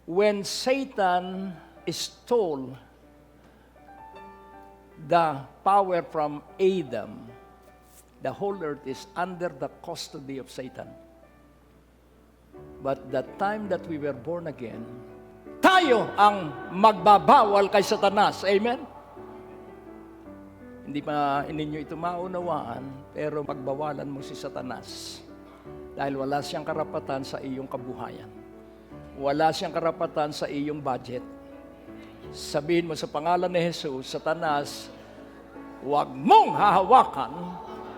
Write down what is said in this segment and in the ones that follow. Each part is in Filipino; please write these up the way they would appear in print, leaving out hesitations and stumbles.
when Satan stole the power from Adam, the whole earth is under the custody of Satan. But the time that we were born again, tayo ang magbabawal kay Satanas. Amen? Hindi pa ninyo ito maunawaan, pero pagbawalan mo si Satanas. Dahil wala siyang karapatan sa iyong kabuhayan. Wala siyang karapatan sa iyong budget. Sabihin mo sa pangalan ni Jesus, Satanas, huwag mong hahawakan,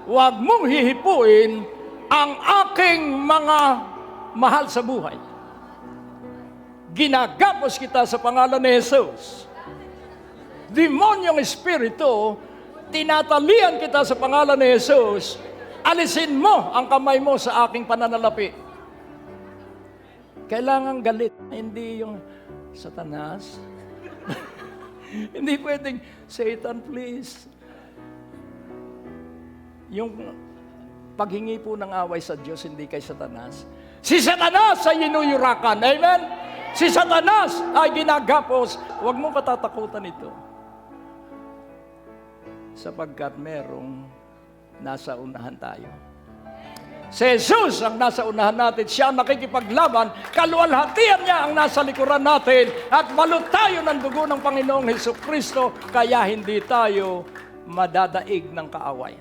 huwag mong hihipuin ang aking mga mahal sa buhay. Ginagapos kita sa pangalan ni Jesus. Demonyong espiritu, tinatalian kita sa pangalan ni Jesus. Alisin mo ang kamay mo sa aking pananalapi. Kailangan galit, hindi yung Satanas. Hindi pwedeng, Satan please. Yung paghingi po ng away sa Diyos, hindi kay Satanas. Si Satanas ay inuyurakan. Amen? Si Satanas ay ginagapos. Huwag mong katatakutan ito. Sapagkat merong nasa unahan tayo. Si Jesus ang nasa unahan natin. Siya ang nakikipaglaban. Kaluwalhatian niya ang nasa likuran natin. At balot tayo ng dugo ng Panginoong Hesukristo. Kaya hindi tayo madadaig ng kaaway.